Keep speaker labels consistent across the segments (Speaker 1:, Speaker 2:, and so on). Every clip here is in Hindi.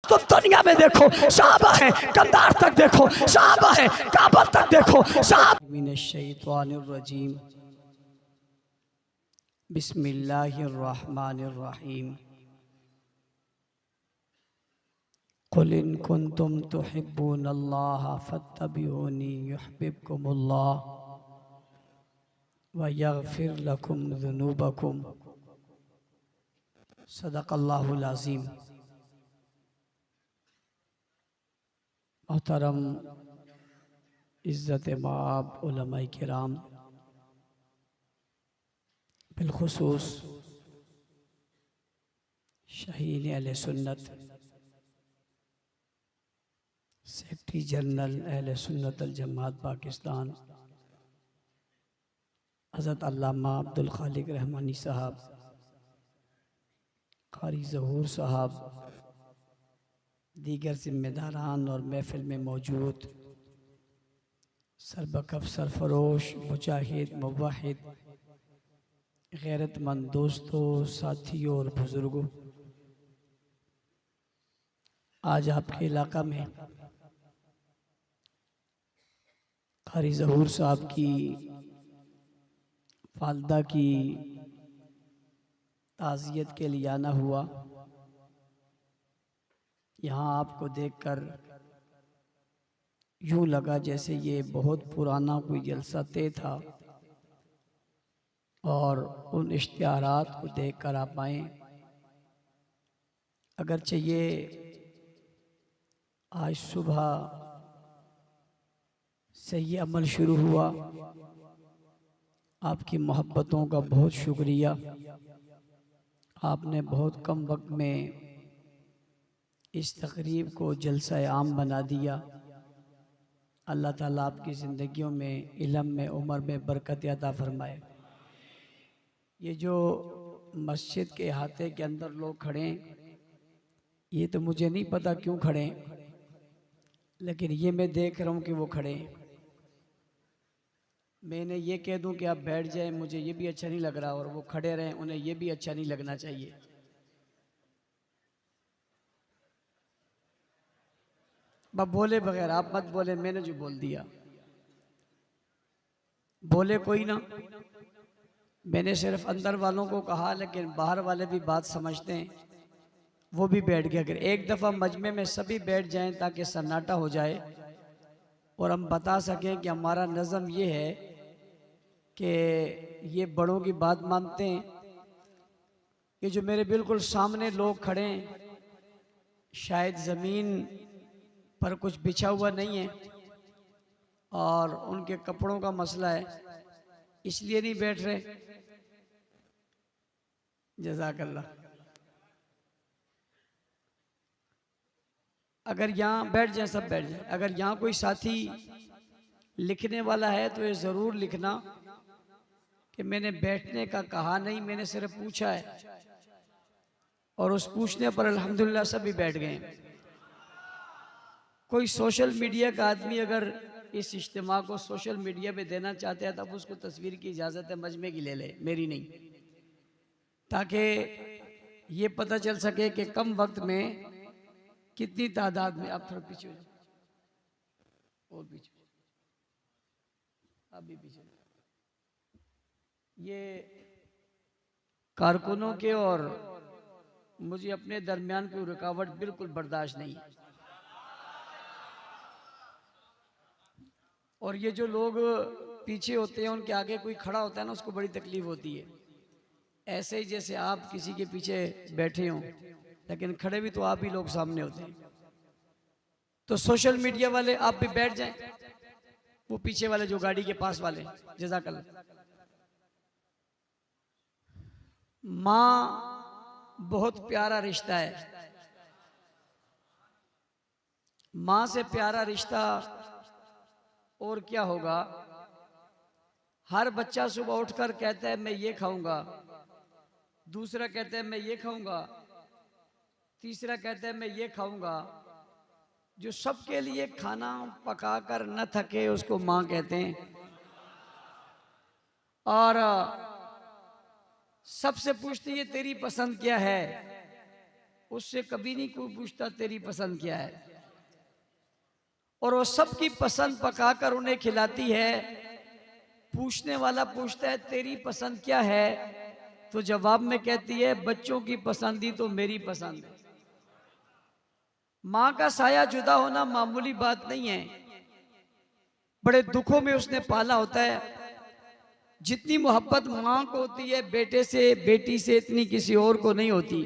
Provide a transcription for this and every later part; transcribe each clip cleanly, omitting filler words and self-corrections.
Speaker 1: तो दुनिया में देखो साहबा है, कंधार तक देखो साहबा है, काबा तक देखो साहब। मिनश्शैतानिर्रजीम बिस्मिल्लाहिर्रहमानिर्रहीम। कुल इन कुंतुम तुहिब्बूनल्लाह फत्तबिऊनी युहब्बिबकुमुल्लाह व यगफिर लकुम ज़ुनूबकुम। सदक़ल्लाहुल अज़ीम। मोहतरम इज़्ज़त माब उलमाए किराम, बिलखुसूस शाहीन अहले सुन्नत सेक्रेटरी जनरल अहले सुन्नत अल जमात पाकिस्तान हज़रत अल्लामा अब्दुल खालिक रहमानी साहब, कारी ज़हूर साहब, दीगर ज़िम्मेदारान और महफिल में मौजूद सरबकफ सरफरोश मुजाहिद मुवाहिद गैरतमंद दोस्तों, साथियों और बुज़ुर्गों, आज आपके इलाका में कारी ज़हूर साहब की वालदा की ताज़ियत के लिए आना हुआ। यहाँ आपको देखकर यूँ लगा जैसे ये बहुत पुराना कोई जलसा तय था और उन इश्तिहारात को देखकर आप आए। अगरचे ये आज सुबह से ये अमल शुरू हुआ, आपकी मोहब्बतों का बहुत शुक्रिया। आपने बहुत कम वक्त में इस तकरीब को जलसा आम बना दिया। अल्लाह ताला आपकी ज़िंदगियों में, इल्म में, उम्र में बरकत अता फरमाए। ये जो मस्जिद के अहाते के अंदर लोग खड़े हैं, ये तो मुझे नहीं पता क्यों खड़े हैं, लेकिन ये मैं देख रहा हूँ कि वो खड़े हैं। मैंने ये कह दूं कि आप बैठ जाएं, मुझे ये भी अच्छा नहीं लग रहा, और वो खड़े रहें, उन्हें ये भी अच्छा नहीं लगना चाहिए। बस बोले बगैर आप मत बोले, मैंने जो बोल दिया बोले कोई ना। मैंने सिर्फ अंदर वालों को कहा, लेकिन बाहर वाले भी बात समझते हैं, वो भी बैठ गया। अगर एक दफ़ा मजमे में सभी बैठ जाएं ताकि सन्नाटा हो जाए और हम बता सकें कि हमारा नज़म ये है कि ये बड़ों की बात मानते हैं। ये जो मेरे बिल्कुल सामने लोग खड़े हैं, शायद ज़मीन पर कुछ बिछा हुआ नहीं है और उनके कपड़ों का मसला है, इसलिए नहीं बैठ रहे। जज़ाकल्लाह। अगर यहाँ बैठ जाए, सब बैठ जाए। अगर यहाँ कोई साथी लिखने वाला है तो ये ज़रूर लिखना कि मैंने बैठने का कहा नहीं, मैंने सिर्फ पूछा है, और उस पूछने पर अल्हम्दुलिल्लाह सभी बैठ गए। कोई सोशल मीडिया का आदमी अगर इस इज्तिमा को सोशल मीडिया पे देना चाहते हैं तब उसको तस्वीर की इजाज़त है, मजमे की ले ले, मेरी नहीं, ताकि ये पता चल सके कि कम वक्त में कितनी तादाद में। आप थोड़ा पीछे हो जाओ, और पीछे, अभी पीछे। ये कारकुनों के और मुझे अपने दरमियान कोई रुकावट बिल्कुल बर्दाश्त नहीं है। और ये जो लोग पीछे होते हैं, उनके आगे कोई खड़ा होता है ना, उसको बड़ी तकलीफ होती है। ऐसे ही जैसे आप किसी के पीछे बैठे हों, लेकिन खड़े भी तो आप ही लोग सामने होते हैं। तो सोशल मीडिया वाले आप भी बैठ जाएं, वो पीछे वाले जो गाड़ी के पास वाले। जज़ाकल्लाह। माँ बहुत प्यारा रिश्ता है। माँ से प्यारा रिश्ता और क्या होगा। हर बच्चा सुबह उठकर कहता है मैं ये खाऊंगा, दूसरा कहता है मैं ये खाऊंगा, तीसरा कहता है मैं ये खाऊंगा। जो सबके लिए खाना पकाकर न थके उसको माँ कहते हैं। और सबसे पूछती है तेरी पसंद क्या है, उससे कभी नहीं कोई पूछता तेरी पसंद क्या है, और वो सबकी पसंद पकाकर उन्हें खिलाती है। पूछने वाला पूछता है तेरी पसंद क्या है, तो जवाब में कहती है बच्चों की पसंद ही तो मेरी पसंद है। माँ का साया जुदा होना मामूली बात नहीं है, बड़े दुखों में उसने पाला होता है। जितनी मोहब्बत माँ को होती है बेटे से, बेटी से, इतनी किसी और को नहीं होती।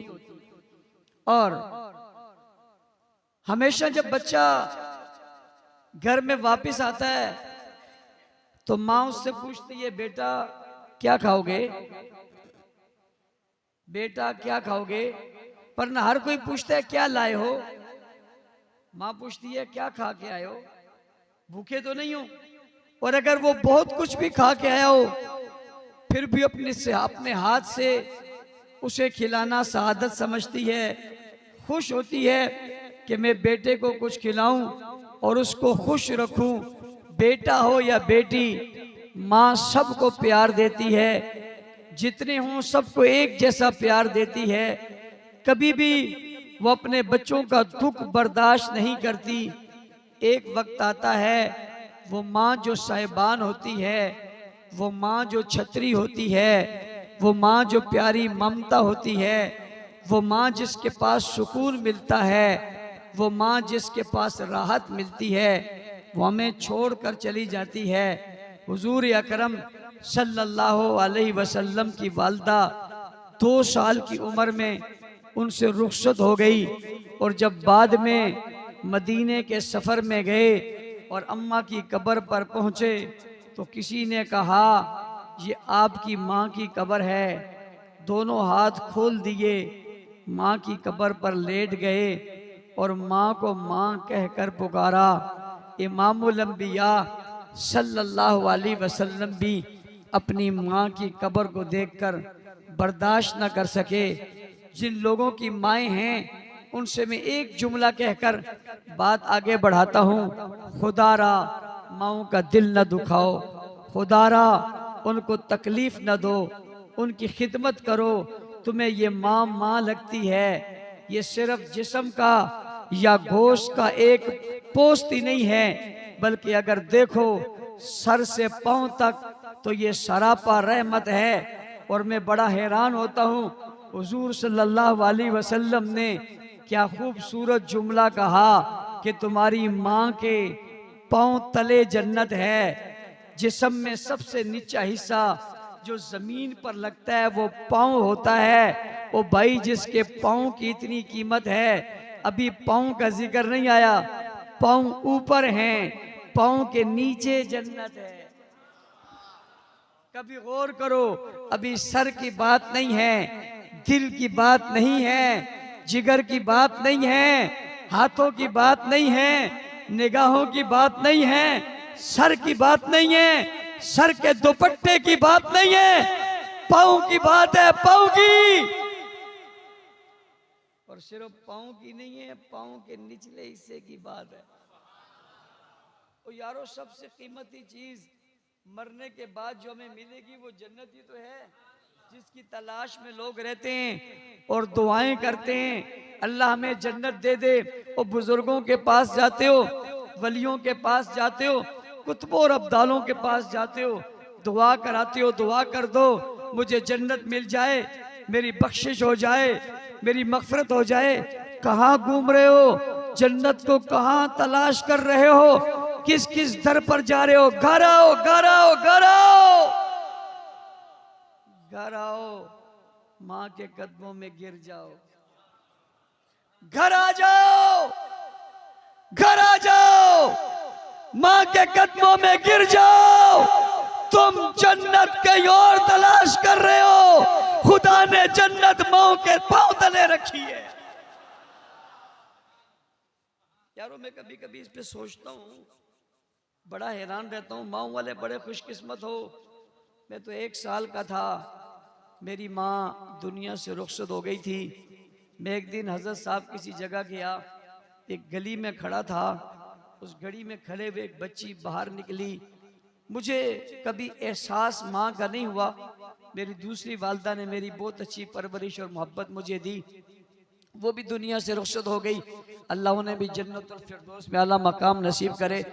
Speaker 1: और हमेशा जब बच्चा घर में वापस आता है तो माँ उससे पूछती है बेटा क्या खाओगे, बेटा क्या खाओगे। पर ना हर कोई पूछता है क्या लाए हो, माँ पूछती है क्या खा के आए हो, भूखे तो नहीं हो। और अगर वो बहुत कुछ भी खा के आया हो फिर भी अपने हाथ से उसे खिलाना सआदत समझती है, खुश होती है कि मैं बेटे को कुछ खिलाऊं और उसको खुश रखूं। बेटा हो या बेटी, माँ सबको प्यार देती है, जितने हों सबको एक जैसा प्यार देती है। कभी भी वो अपने बच्चों का दुख बर्दाश्त नहीं करती। एक वक्त आता है वो माँ जो साहिबान होती है, वो माँ जो छतरी होती है, वो माँ जो प्यारी ममता होती है, वो माँ जिसके पास सुकून मिलता है, वो माँ जिसके पास राहत मिलती है, वो हमें छोड़कर चली जाती है। हुजूर अकरम सल्लल्लाहु अलैहि वसल्लम की वालदा 2 साल की उम्र में उनसे रुखसत हो गई। और जब बाद में मदीने के सफ़र में गए और अम्मा की कब्र पर पहुँचे तो किसी ने कहा ये आपकी माँ की कब्र है। दोनों हाथ खोल दिए, माँ की कब्र पर लेट गए और माँ को माँ कहकर पुकारा। इमामुल अंबिया सल्लल्लाहु अलैहि वसल्लम भी अपनी माँ की कब्र को देखकर बर्दाश्त न कर सके। जिन लोगों की माएँ हैं उनसे मैं एक जुमला कहकर बात आगे बढ़ाता हूँ। खुदारा माओं का दिल न दुखाओ, खुदारा उनको तकलीफ न दो, उनकी खिदमत करो। तुम्हें ये माँ माँ लगती है, ये सिर्फ जिस्म का या गोश्त का एक पोस्त ही नहीं है, बल्कि अगर देखो सर से पांव तक तो ये सरापा रहमत है। और मैं बड़ा हैरान होता हूँ, हुजूर सल्लल्लाहु अलैहि वसल्लम ने क्या खूबसूरत जुमला कहा कि तुम्हारी माँ के पांव तले जन्नत है। जिस्म में सबसे नीचा हिस्सा जो जमीन पर लगता है वो पांव होता है। ओ भाई, जिसके पांव की इतनी कीमत है, अभी पांव का जिक्र नहीं आया, पांव ऊपर हैं, पांव के नीचे जन्नत है। कभी गौर करो, अभी सर की बात नहीं है, दिल की बात नहीं है, जिगर की बात नहीं है, हाथों की बात नहीं है, निगाहों की बात नहीं है, सर की बात नहीं है, सर के दुपट्टे की बात नहीं है, पाँव की बात है, पाँव की। और सिर्फ पाँव की नहीं है, पाँव के निचले हिस्से की बात है। और यारो, सबसे कीमती चीज मरने के बाद जो हमें मिलेगी वो जन्नत ही तो है, जिसकी तलाश में लोग रहते हैं और दुआएं करते हैं अल्लाह हमें जन्नत दे दे। और बुजुर्गों के पास जाते हो, वलियों के पास जाते हो, कुतुबों और अब्दालों के पास जाते हो, दुआ कराते हो, दुआ कर दो मुझे जन्नत मिल जाए, मेरी बख्शिश हो जाए, मेरी मगफरत हो जाए। कहाँ घूम रहे हो, जन्नत को कहाँ तलाश कर रहे हो, किस किस दर पर जा रहे हो? घर आओ, घर आओ, घर आओ, घर आओ, माँ के कदमों में गिर जाओ, घर आ जाओ, घर आ जाओ, माँ के कदमों में गिर जाओ। तुम जन्नत कहीं और तलाश कर रहे हो, खुदा ने जन्नत माँ के पांव तले रखी है। यारों, मैं कभी कभी इस पे सोचता हूँ, बड़ा हैरान रहता हूँ। माँ वाले बड़े खुशकिस्मत हो। मैं तो 1 साल का था, मेरी माँ दुनिया से रुखसत हो गई थी। मैं एक दिन हजरत साहब किसी जगह गया, एक गली में खड़ा था, उस गली में खड़े हुए एक बच्ची बाहर निकली। मुझे कभी एहसास माँ का नहीं हुआ। मेरी दूसरी वालदा ने मेरी बहुत अच्छी परवरिश और मोहब्बत मुझे दी। वो भी दुनिया से रुखसत हो गई। अल्लाह उन्हें भी जन्नतुल फिरदौस में आला मकाम नसीब करे।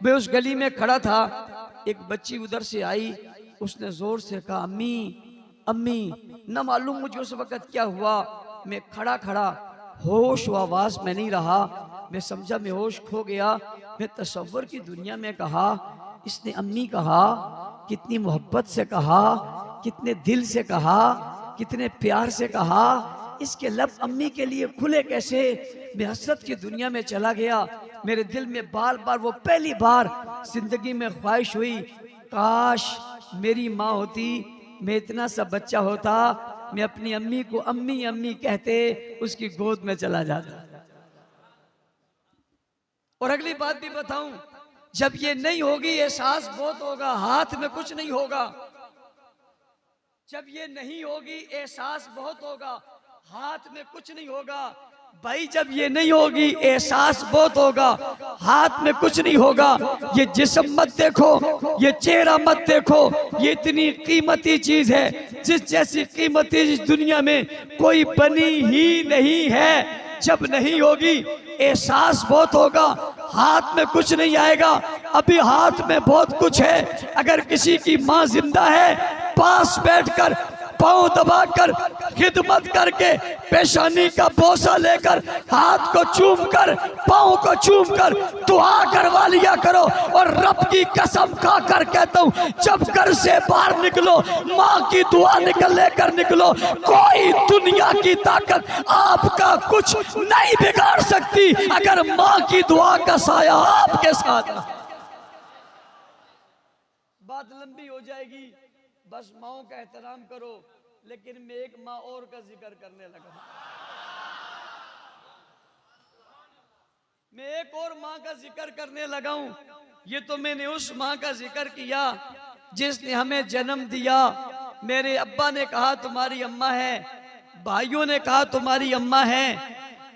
Speaker 1: मैं उस गली में खड़ा था, एक बच्ची उधर से आई, उसने जोर से कहा अम्मी अम्मी। न मालूम मुझे उस वक़्त क्या हुआ, मैं खड़ा खड़ा होश व आवाज़ में नहीं रहा। मैं समझा मैं होश खो गया। मैं तसव्वुर की दुनिया में कहा, इसने अम्मी कहा, कितनी मोहब्बत से कहा, कितने दिल से कहा, कितने प्यार से कहा, इसके लब अम्मी के लिए खुले कैसे। मैं हसरत की दुनिया में चला गया। मेरे दिल में बार बार वो पहली बार जिंदगी में ख्वाहिश हुई, काश मेरी माँ होती, मैं इतना सा बच्चा होता, मैं अपनी अम्मी को अम्मी अम्मी कहते उसकी गोद में चला जाता। और अगली बात भी बताऊं, जब ये नहीं होगी एहसास बहुत होगा, हाथ में कुछ नहीं होगा। जब ये नहीं होगी एहसास बहुत होगा, हाथ में कुछ नहीं होगा। भाई जब ये नहीं होगी एहसास बहुत होगा, हाथ में कुछ नहीं होगा। ये जिस्म मत देखो, ये चेहरा मत देखो, ये इतनी कीमती चीज है जिस जैसी कीमती इस दुनिया में कोई बनी ही नहीं है। जब नहीं होगी एहसास बहुत होगा, हाथ में कुछ नहीं आएगा। अभी हाथ में बहुत कुछ है। अगर किसी की माँ जिंदा है, पास बैठकर पाँव दबाकर खिदमत करके पेशानी का बोसा लेकर हाथ को चूम कर पाँव को चूम कर दुआ करवा लिया करो। और रब की कसम खा कर कहता हूँ, जब घर से बाहर निकलो माँ की दुआ लेकर निकलो। कोई दुनिया की ताकत आपका कुछ नहीं बिगाड़ सकती अगर माँ की दुआ का साया आपके साथ। बात लंबी हो जाएगी, बस माओ का एहतराम करो। लेकिन मैं एक माँ और का जिक्र करने लगा। मैं एक और माँ का जिक्र करने लगा हूं। ये तो मैंने उस माँ का जिक्र किया जिसने हमें जन्म दिया। मेरे अब्बा ने कहा तुम्हारी अम्मा है, भाइयों ने कहा तुम्हारी अम्मा है,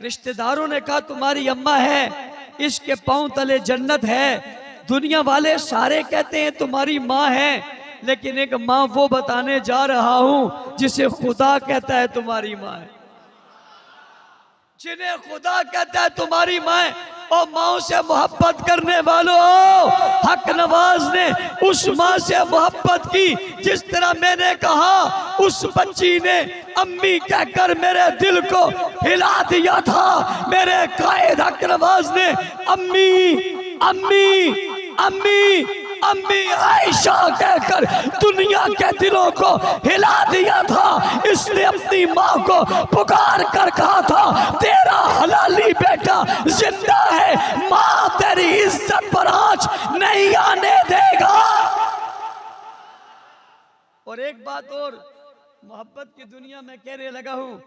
Speaker 1: रिश्तेदारों ने कहा तुम्हारी अम्मा है। इसके पांव तले जन्नत है। दुनिया वाले सारे कहते हैं तुम्हारी माँ है, लेकिन एक माँ वो बताने जा रहा हूं जिसे खुदा कहता है तुम्हारी माँ है। जिन्हें खुदा कहता है तुम्हारी माँ है। और माँ से मोहब्बत करने वालों, हक नवाज ने उस माँ से मोहब्बत की जिस तरह मैंने कहा उस बच्ची ने अम्मी कहकर मेरे दिल को हिला दिया था। मेरे कायद हक नवाज ने अम्मी अम्मी अम्मी अम्मी आयशा कहकर दुनिया के दिलों को हिला दिया था। इसने अपनी माँ को पुकार कर कहा था, तेरा हलाली बेटा जिंदा है, माँ तेरी इज्जत पर आंच नहीं आने देगा। और एक बात और मोहब्बत की दुनिया में कहने लगा हूँ,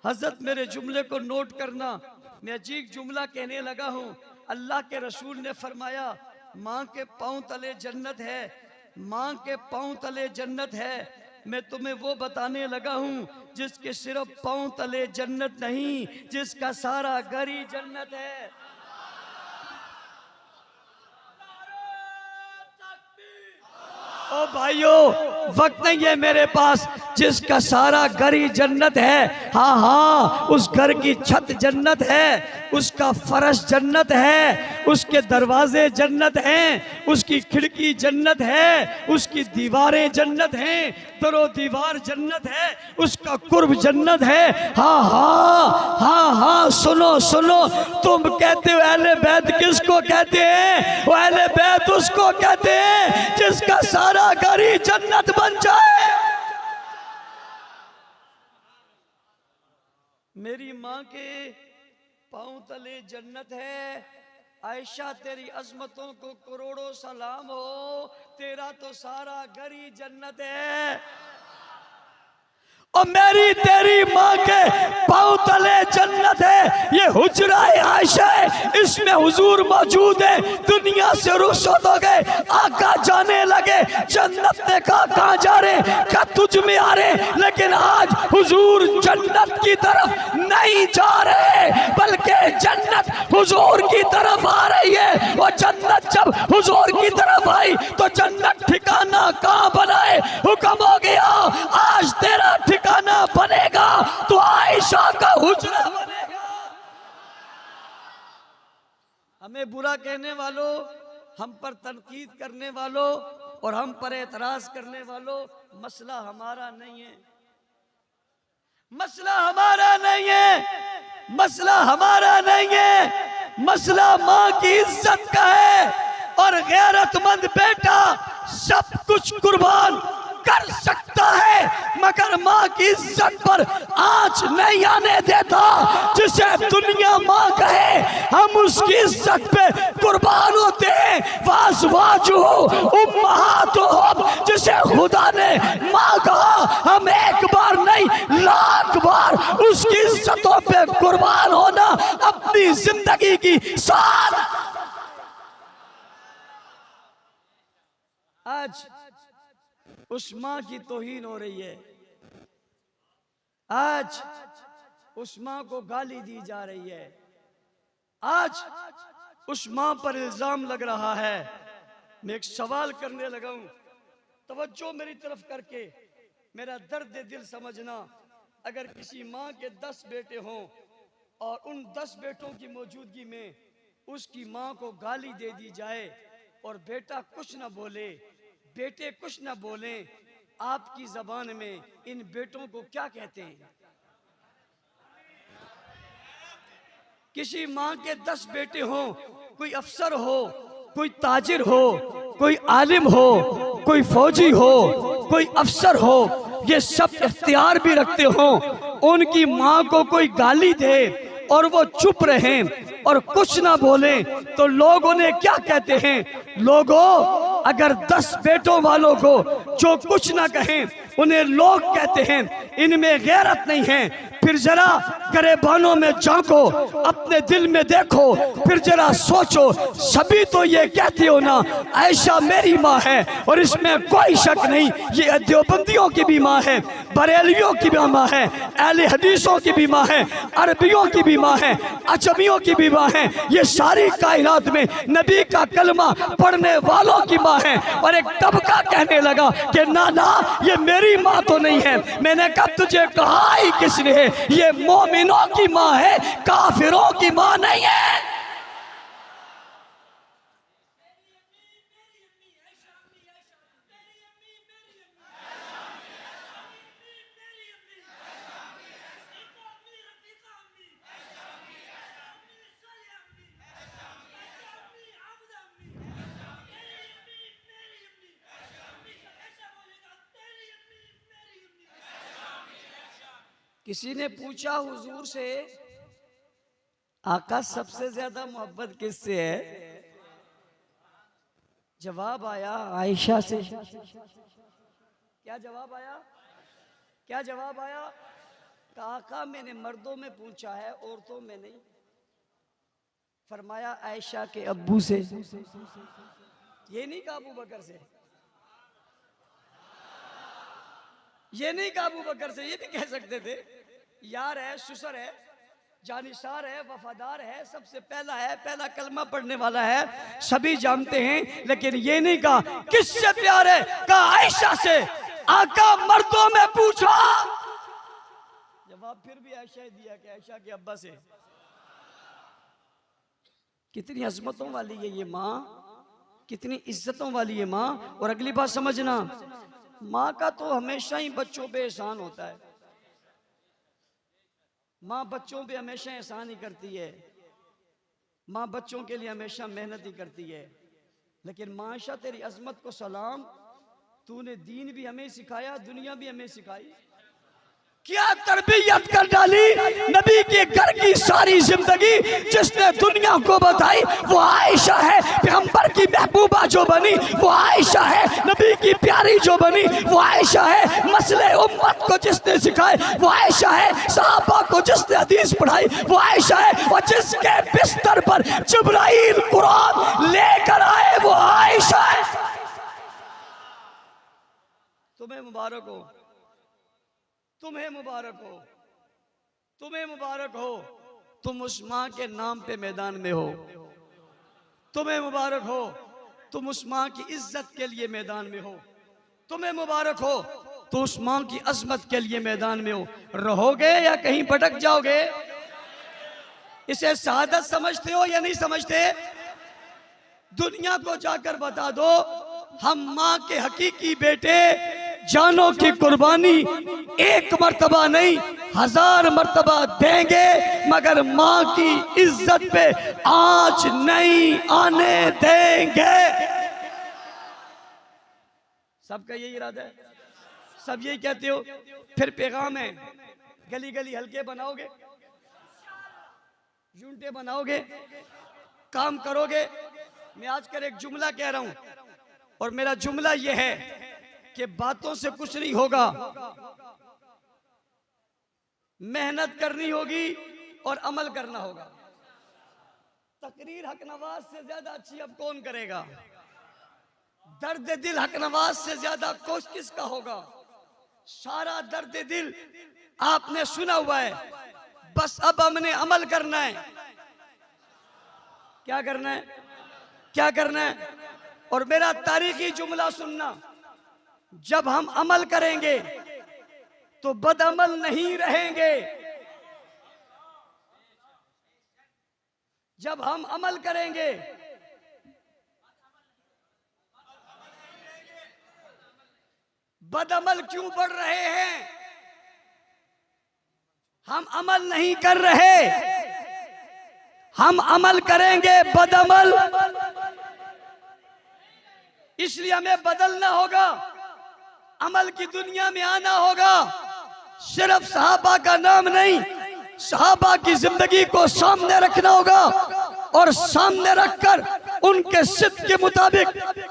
Speaker 1: हजरत मेरे जुमले को नोट करना। मैं अजीब जुमला कहने लगा हूँ। अल्लाह के रसूल ने फरमाया, माँ के पाँव तले जन्नत है, माँ के पाँव तले जन्नत है। मैं तुम्हें वो बताने लगा हूँ जिसके सिर्फ पाँव तले जन्नत नहीं, जिसका सारा घर ही जन्नत है। ओ भाइयों, वक्त नहीं है मेरे पास। जिसका सारा घर ही जन्नत है, हाँ हाँ, उस घर की छत जन्नत है, उसका फर्श जन्नत है, उसके दरवाजे जन्नत हैं, उसकी खिड़की जन्नत है, उसकी दीवारें जन्नत हैं, दरो दीवार जन्नत है, उसका कुर्ब जन्नत है। हाँ हाँ हाँ हाँ, सुनो सुनो, तुम कहते हो अहले बैत किसको कहते हैं? वो अहले बैत उसको कहते हैं जिसका सारा घर ही जन्नत बन जाए। मेरी माँ के पाँव तले जन्नत है। आयशा तेरी अजमतों को करोड़ों सलाम हो, तेरा तो सारा घर ही जन्नत है। और मेरी तेरी माँ के पाँव तले जन्नत है। ये हुजरा आयशा है, इसमें हुजूर मौजूद है। दुनिया से रुखसत हो गए, आका जाने लगे। जन्नत ने कहा कहाँ जा रहे? क्या तुझ में आ रहे? लेकिन आज हुजूर जन्नत की तरफ नहीं जा रहे, बल्कि जन्नत हुजूर की तरफ आ रही है। और जन्नत जब हुजूर की तरफ आई तो जन्नत ठिकाना कहाँ बनाए? हुक्म हो गया, आज तेरा ठिकाना बनेगा तो आयशा का हुजरा बनेगा। हमें बुरा कहने वालों, हम पर तनकीद करने वालों और हम पर एतराज करने वालों, मसला हमारा नहीं है, मसला हमारा नहीं है, मसला हमारा नहीं है, मसला माँ की इज्जत का है। और गैरतमंद बेटा सब कुछ कुर्बान कर सकता है मगर माँ की इज्जत पर आंच नहीं आने देता। जिसे दुनिया माँ कहे हम उसकी इज्जत पे कुर्बान होते हैं। वाजवाजु उम्महातुहुम, जिसे खुदा ने माँ कहा हम एक बार नहीं लाख बार उसकी इज्जतों पे कुर्बान होना अपनी जिंदगी की शान। आज उस माँ की तौहीन हो रही है, आज उस माँ को गाली दी जा रही है, आज उस माँ पर इल्जाम लग रहा है। मैं एक सवाल करने लगा हूं, तवज्जो मेरी तरफ करके मेरा दर्द दिल समझना। अगर किसी माँ के 10 बेटे हों और उन 10 बेटों की मौजूदगी में उसकी माँ को गाली दे दी जाए और बेटा कुछ ना बोले, बेटे कुछ ना बोले, आपकी जबान में इन बेटों को क्या कहते हैं? किसी माँ के 10 बेटे हों, कोई अफसर हो, कोई ताजिर हो, कोई आलिम हो, कोई फौजी हो, कोई अफसर हो, ये सब इख्तियार भी रखते हो, उनकी माँ को कोई गाली दे और वो चुप रहें और कुछ ना बोले तो लोग उन्हें क्या कहते हैं? लोगों, अगर 10 बेटों वालों को जो कुछ ना कहें उन्हें लोग कहते हैं इनमें गैरत नहीं है। फिर जरा गरेबानों में झांको, अपने दिल में देखो, फिर जरा सोचो, सभी तो ये कहते हो ना आयशा मेरी माँ है और इसमें कोई शक नहीं। ये देवबंदियों की भी माँ है, बरेलियों की भी माँ है, अहले हदीसों की भी माँ है, अरबियों की भी माँ है, अजमियों की भी माँ है। ये सारी कायनात में नबी का कलमा पढ़ने वालों की माँ है। और एक तबका कहने लगा कि ना ना ये मेरी माँ तो नहीं है। मैंने कहा तुझे कहा ही किसने है? ये मोमिनों की माँ है, काफिरों की माँ नहीं है। किसी ने पूछा हुजूर से आका सबसे ज्यादा मोहब्बत किससे है? जवाब आया आयशा से। क्या जवाब आया? क्या जवाब आया? आका मैंने मर्दों में पूछा है, औरतों में नहीं। फरमाया आयशा के अब्बू से। ये नहीं कहा अबू बकर से, ये नहीं कहा अबू बकर से, ये भी कह सकते थे। यार है, ससुर है, जानिसार है, वफादार है, सबसे पहला है, पहला कलमा पढ़ने वाला है, सभी जानते हैं। लेकिन ये नहीं कहा किससे प्यार है, कहा आयशा से। आका मर्दों में पूछा, जवाब फिर भी आयशा दिया कि आयशा के अब्बा से। कितनी अजमतों वाली है ये माँ, कितनी इज्जतों वाली है माँ। और अगली बात समझना, माँ का तो हमेशा ही बच्चों पे एहसान होता है। माँ बच्चों पे हमेशा एहसान ही करती है, माँ बच्चों के लिए हमेशा मेहनत ही करती है। लेकिन माशा तेरी अजमत को सलाम, तूने दीन भी हमें सिखाया, दुनिया भी हमें सिखाई। क्या तरबियत कर डाली नबी के घर की सारी जिंदगी। जिसने दुनिया को बताई वो आयशा है। पैगंबर की महबूबा जो बनी वो आयशा है। नबी की प्यारी जो बनी वो आयशा है। मसले उम्मत को जिसने सिखाए वो आयशा है। सहाबा को जिसने हदीस पढ़ाई वो आयशा है। और जिसके बिस्तर पर जिब्राइल कुरान लेकर आए वो आयशा है। तुम्हें मुबारक हो, तुम्हें मुबारक हो, तुम्हें मुबारक हो। तुम उस माँ के नाम पे मैदान में हो। तुम्हें मुबारक हो, तुम उस माँ की इज्जत के लिए मैदान में हो। तुम्हें मुबारक हो, तो उस माँ की अजमत के लिए मैदान में हो। रहोगे या कहीं भटक जाओगे? इसे शहादत समझते हो या नहीं समझते? दुनिया को जाकर बता दो हम माँ के हकीकी बेटे, जानों की कुर्बानी एक मर्तबा नहीं 1000 मर्तबा देंगे, मगर माँ की इज्जत पे आंच नहीं आने देंगे। सबका यही इरादा है, सब यही कहते हो। फिर पैगाम है, गली गली हल्के बनाओगे, यूनिटें बनाओगे, काम करोगे। मैं आजकल एक जुमला कह रहा हूं और मेरा जुमला यह है कि बातों से कुछ नहीं होगा, मेहनत करनी होगी और अमल करना होगा। तकरीर हक नवाज से ज्यादा अच्छी अब कौन करेगा? दर्द दिल हक नवाज से ज्यादा कोश किसका होगा? सारा दर्द दिल आपने सुना हुआ है, बस अब हमने अमल करना है। क्या करना है? क्या करना है? और मेरा तारीखी जुमला सुनना, जब हम अमल करेंगे तो बदअमल नहीं रहेंगे। जब हम अमल करेंगे बदअमल क्यों बढ़ रहे हैं? हम अमल नहीं कर रहे, हम अमल करेंगे बदअमल। इसलिए हमें बदलना होगा, अमल की दुनिया में आना होगा। सिर्फ सहाबा का नाम नहीं, सहाबा की जिंदगी को सामने रखना होगा और सामने रखकर उनके सिद्ध के मुताबिक,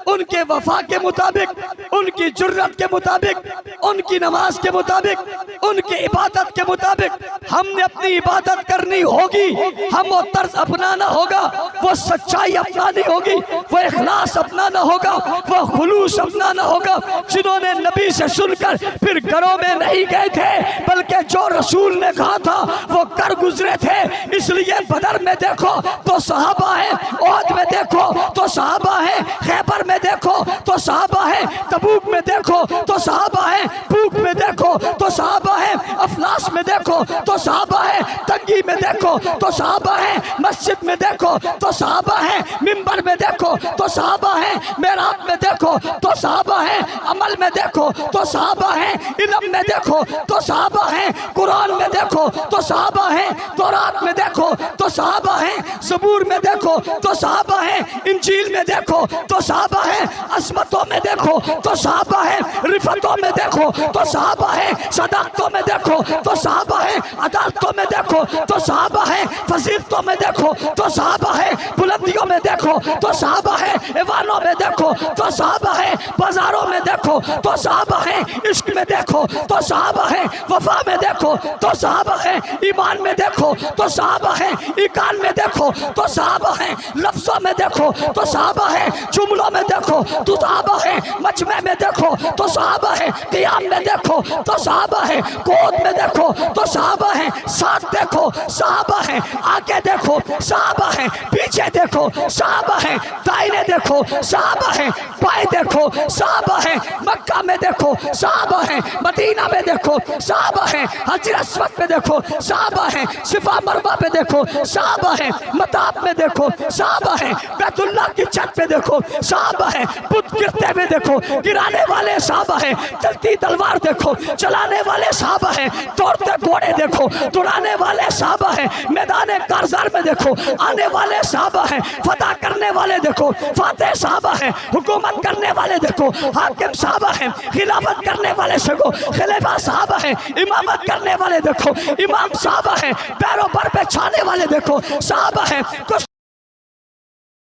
Speaker 1: उनके वफा के मुताबिक, उनकी जुर्रत के मुताबिक, उनकी नमाज के मुताबिक, उनकी इबादत के मुताबिक हमने अपनी इबादत करनी होगी। हम वो तर्ज अपनाना होगा, वो सच्चाई अपनानी होगी, वो इखलास अपनाना होगा, वो खुलूस अपनाना होगा। जिन्होंने नबी से सुनकर फिर घरों में नहीं गए थे, बल्कि जो रसूल ने कहा था वो कर गुजरे थे। इसलिए बदर में देखो तो सहाबा है, ओहद में देखो तो सहाबा है, खैबर में देखो तो सहाबा है, तबूक में देखो तो सहाबा है, बूक में देखो तो सहाबा है, अफलास में देखो तो सहाबा है, तंगी में देखो तो सहाबा है, मस्जिद में देखो तो सहाबा है, मिंबर में देखो तो सहाबा है, मेराब में देखो तो सहाबा है, अमल में देखो तो सहाबा है, इल्म में देखो तो सहाबा है, कुरान में देखो तो सहाबा है, तौरात में देखो तो सहाबा है, ज़बूर में देखो तो सहाबा है, इंजील में देखो तो सहाबा है, अस्मतों में देखो तो सहाबा है, रिफतों में देखो तो सहाबा है, सदाकतों में देखो तो सहाबा है, अदालतों में देखो तो सहाबा है, फजीलतों में देखो तो सहाबा है, बुलंदियों में देखो तो सहाबा है, ईवानों में देखो तो सहाबा है, बाजारों में देखो तो सहाबा है, इश्क में देखो तो सहाबा है, वफा में देखो तो सहाबा है, ईमान में देखो तो सहाबा है, ईकान में देखो तो सहाबा है, लफ्जों में देखो तो सहाबा है, जुमलों में देखो तो सहाबा है, मजमे में देखो तो सहाबा है, क़ियाम में देखो तो सहाबा है, कोद में देखो तो सहाबा है, साथ देखो सहाबा है, आगे देखो सहाबा है, पीछे देखो सहाबा है, दाहिने देखो सहाबा है, बाएं देखो सहाबा है, मक्का में देखो सहाबा है, मदीना में देखो सहाबा है, हजर अस्वद में देखो सहाबा है, सिफा मरवा पे देखो सहाबा है, मताब में देखो सहाबा है, बैतुल्लाह की छत पे देखो सहाबा है, बुत गिरते हुए देखो गिराने वाले सहाबा है, चलती तलवार देखो चलाने वाले सहाबा है, दौड़ते घोड़े देखो दौड़ाने वाले सहाबा है, मैदान कारज़ार में देखो आने वाले सहाबा है, फतह करने वाले देखो फातेह सहाबा है, हुकूमत करने वाले देखो हाकिम सहाबा है, खिलाफत करने वाले देखो खलीफा सहाबा है, इमामत करने वाले देखो इमाम सहाबा है, पैरों पर पे छाने वाले देखो सहाबा है, कुछ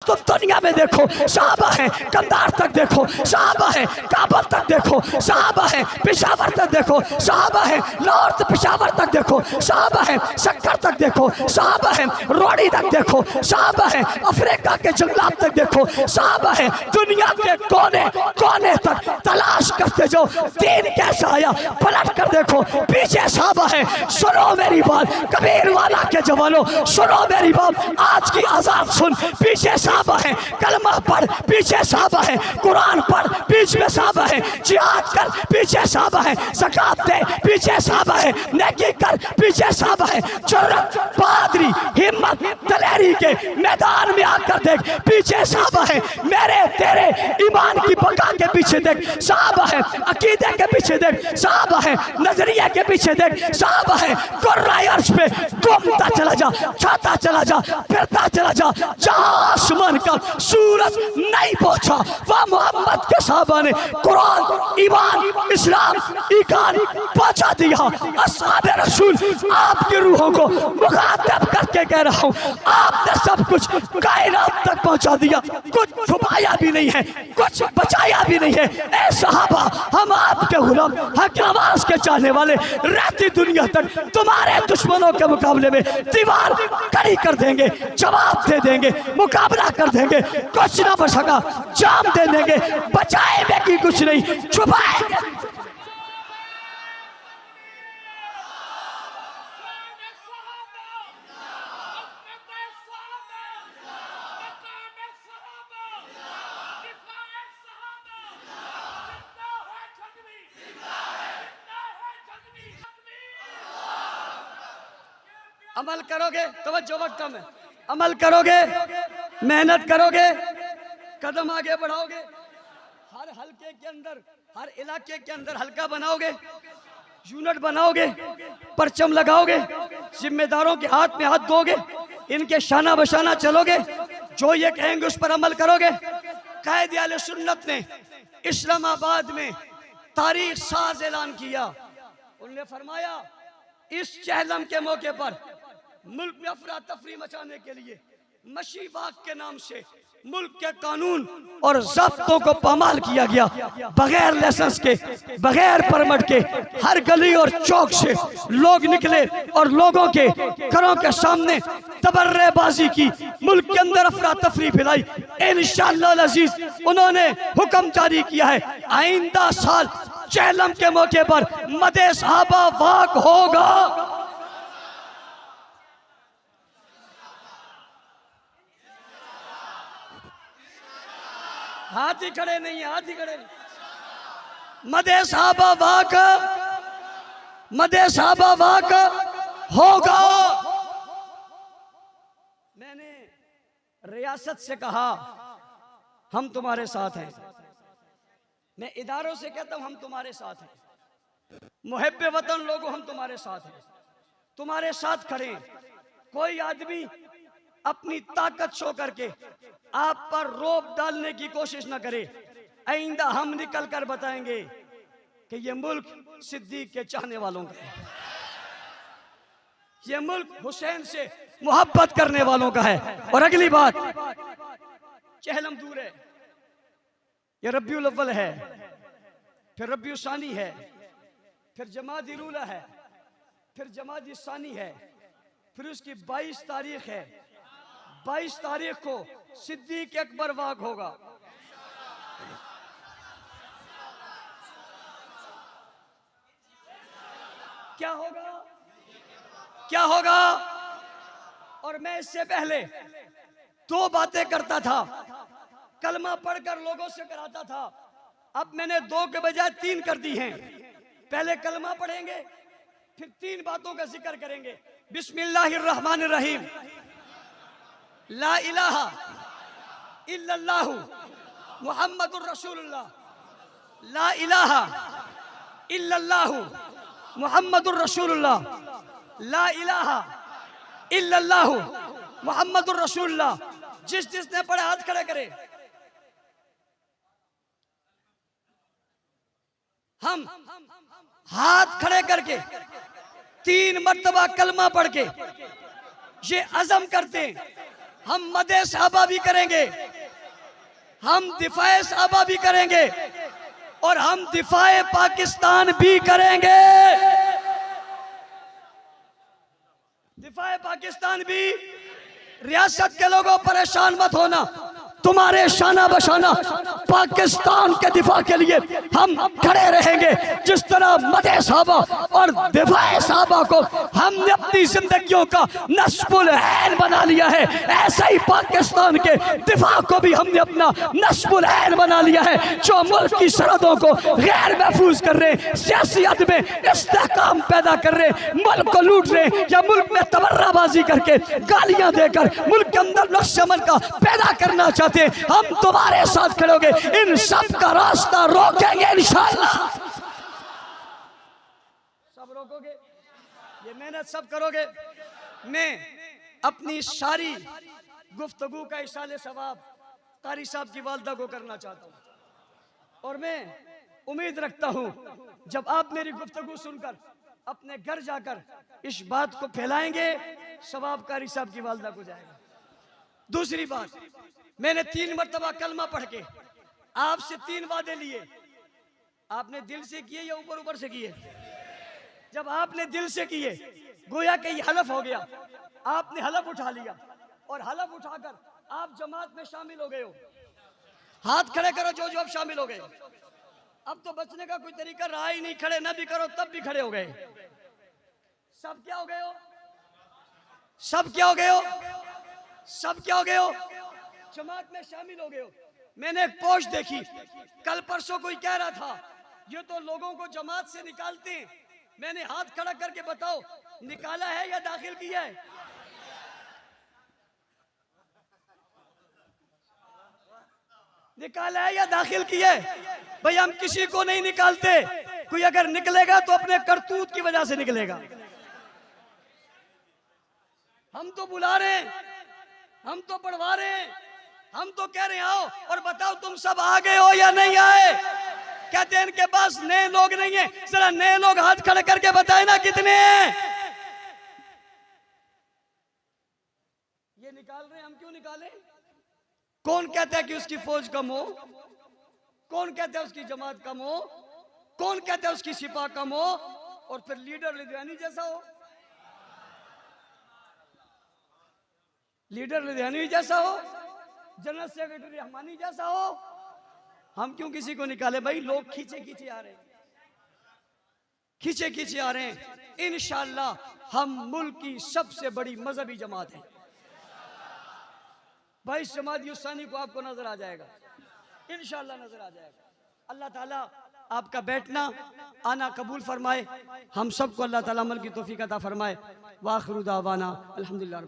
Speaker 1: तो दुनिया में देखो सहाबा है, कंधार तक देखो सहाबा है, काबुल तक देखो सहाबा है, पेशावर तक देखो सहाबा है, लाहौर से पेशावर तक देखो सहाबा है, सक्कर तक देखो सहाबा है, रोड़ी तक देखो सहाबा है, अफ्रीका के जंगलात तक देखो सहाबा है, दुनिया के कोने कोने तक तलाश करते जाओ दीन कैसा आया पलट कर देखो पीछे सहाबा है। सुनो मेरी बात कबीर वाला के जवानों, सुनो मेरी बात, आज की आजाद सुन, पीछे सहाबा है, कलमा पढ़ पीछे साहबा है, कुरान पढ़ बीच में साहबा है, जिहाद कर पीछे साहबा है, ज़कात दे पीछे साहबा है, नेकी कर पीछे साहबा है, जुर्रत बहादुरी हिम्मत दलेरी के मैदान में आकर देख पीछे साहबा है, मेरे तेरे ईमान की बका के पीछे देख साहबा है, अकीदे के पीछे देख साहबा है, नजरिया के पीछे देख साहबा है, कुर्राए अर्श पे घूमता चला जा, छाता चला जा, फिरता चला जा, जहां आसमान का सूरज नहीं पहुंचा वह मोहम्मद के साहबा ने कुरान ईमान इस्लाम ईमान पहुंचा दिया। अस्हाबे रसूल आपकी रूहों को मुखातिब करके कह रहा हूं, आपने सब कुछ कायनात तक पहुंचा दिया, कुछ छुपाया भी नहीं है, कुछ बचाया भी नहीं है। ए सहाबा, हम आपके गुलाम हक नवाज के चाहने वाले रहती दुनिया तक तुम्हारे दुश्मनों के मुकाबले में दीवार खड़ी कर देंगे, जवाब दे देंगे, मुकाबला कर देंगे, कुछ ना बचेगा, जाम दे देंगे, बचाएंगे कि कुछ नहीं छुपाएंगे। अमल करोगे, तवज्जो वक्त कम है, अमल करोगे, मेहनत करोगे, कदम आगे बढ़ाओगे, हर हलके के अंदर हर इलाके के अंदर हल्का बनाओगे, यूनिट बनाओगे, परचम लगाओगे, जिम्मेदारों के हाथ में हाथ दोगे, इनके शाना बशाना चलोगे, जो ये कहेंगे उस पर अमल करोगे। कायदे आले सुन्नत ने इस्लामाबाद में तारीख साज ऐलान किया। उन्होंने फरमाया इस चहलम के मौके पर मुल्क में अफरा तफरी मचाने के लिए मशी बाग के नाम से मुल्क के कानून और ज़ब्तों को पामाल किया गया। बगैर लाइसेंस के, बगैर परमिट के हर गली और चौक से लोग निकले और लोगों के घरों के सामने तबर्रेबाजी की, मुल्क के अंदर अफरा तफरी फैलाई। इंशाअल्लाह अजीज उन्होंने हुक्म जारी किया है, आइंदा साल चहलम के मौके पर मदे सहाबा वाक होगा। हाथ ही खड़े नहीं है, हाथ ही खड़े नहीं। मदे सहाबा वाक, मदे सहाबा वाक होगा। मैंने रियासत से कहा हम तुम्हारे साथ हैं, मैं इदारों से कहता हूं हम तुम्हारे साथ हैं, मुहब्बे वतन लोगों हम तुम्हारे साथ हैं, तुम्हारे साथ खड़े हैं। कोई आदमी अपनी ताकत शो करके आप पर रोब डालने की कोशिश न करे। आइंदा हम निकल कर बताएंगे कि ये मुल्क सिद्दीक के चाहने वालों का है, ये मुल्क हुसैन से मोहब्बत करने वालों का है। और अगली बात, चहलम दूर है, ये रब्बिउल अव्वल है, फिर रब्बिउल सानी है, फिर जमादी रूला है, फिर जमादी सानी है, फिर उसकी 22 तारीख है। 22 तारीख को सिद्दीक अकबर वाक होगा। क्या होगा, क्या होगा? और मैं इससे पहले 2 बातें करता था, कलमा पढ़कर लोगों से कराता था, अब मैंने 2 के बजाय 3 कर दी हैं। पहले कलमा पढ़ेंगे, फिर 3 बातों का जिक्र करेंगे। बिस्मिल्लाहिर्रहमानिर्रहीम, ला इलाहा इल्लल्लाहु मुहम्मदुर रसूलुल्लाह, ला इलाहा इल्लल्लाहु मुहम्मदुर रसूलुल्लाह, ला इलाहा इल्लल्लाहु मुहम्मदुर रसूलुल्लाह। जिसने पढ़ा हाथ खड़े करे। हम हाथ खड़े करके 3 मर्तबा कलमा पढ़ के ये अज़म करते हैं, हम मदे सहाबा भी करेंगे, हम दिफाए सहाबा भी करेंगे, और हम दिफाए पाकिस्तान भी करेंगे। दिफाए पाकिस्तान भी। रियासत के लोगों परेशान मत होना, तुम्हारे शाना बशाना पाकिस्तान के दिफा के लिए हम खड़े रहेंगे। जिस तरह मदे साहबा और दिफाए साहबा को हमने अपनी जिंदगियों का नस्बुल ऐन बना लिया है, ऐसा ही पाकिस्तान के दिफा को भी हमने अपना नस्बुल ऐन बना लिया है। जो मुल्क की सरहदों को गैर महफूज कर रहे, सियासत में इस्तेहकाम पैदा कर रहे, मुल्क को लूट रहे या मुल्क में तबर्राबाजी करके गालियां देकर मुल्क के अंदर नक्श अमल का पैदा करना चाहते हैं, हम तुम्हारे साथ खड़े होंगे। इन सब का रास्ता रोकेंगे इंशाअल्लाह। सब रोकोगे, ये मेहनत सब करोगे। मैं अपनी सारी गुफ्तगू का इशाले सवाब कारी साहब की वालदा को करना चाहता हूँ और मैं उम्मीद रखता हूँ जब आप मेरी गुफ्तगू सुनकर अपने घर जाकर इस बात को फैलाएंगे, सवाब कारी साहब की वालदा को जाएगा। दूसरी बात, मैंने 3 मरतबा कलमा पढ़ के आपसे 3 वादे लिए। आपने दिल से किए या ऊपर ऊपर से किए? जब आपने दिल से किए गोया कि ये हलफ हो गया, आपने हलफ उठा लिया और हलफ उठाकर आप जमात में शामिल हो गए हो। हाथ खड़े करो जो अब शामिल हो गए। अब तो बचने का कोई तरीका रहा ही नहीं, खड़े ना भी करो तब भी खड़े हो गए। सब क्या हो गए हो? सब क्या हो गए हो? सब क्या हो गए हो? जमात में शामिल हो गए हो। मैंने एक पोस्ट देखी, कल परसों कोई कह रहा था ये तो लोगों को जमात से निकालते हैं। मैंने हाथ खड़ा करके बताओ, निकाला है या दाखिल किया है? निकाला है या दाखिल किया है? भाई हम किसी को नहीं निकालते, कोई अगर निकलेगा तो अपने करतूत की वजह से निकलेगा। हम तो बुला रहे हैं, हम तो पढ़वा रहे हैं, हम तो कह रहे हैं आओ और बताओ तुम सब आ गए हो या नहीं आए। कहते हैं इनके पास नए लोग नहीं है, जरा नए लोग हाथ खड़े करके बताए ना कितने हैं। ये निकाल रहे हैं, हम क्यों निकालें? कौन कहता है कि उसकी फौज कम हो? कौन कहता है उसकी जमात कम हो? कौन कहता है उसकी सिपा कम हो? और फिर लीडर लुधियानी जैसा हो, लीडर लुधियानी जैसा हो, जनरल सेक्रेटरी हमानी जैसा हो। हम क्यों किसी को निकाले? भाई लोग खींचे खींचे आ रहे हैं, खींचे खींचे आ रहे हैं। इंशाअल्लाह हम मुल्क की सबसे बड़ी मजहबी जमात है। भाई जमात युसानी को आपको नजर आ जाएगा, इंशाअल्लाह नजर आ जाएगा। अल्लाह ताला आपका बैठना आना कबूल फरमाए, हम सबको अल्लाह ताला अमल की तौफीक अता फरमाए। वाखिरु दावाना अल्हम्दुलिल्लाह।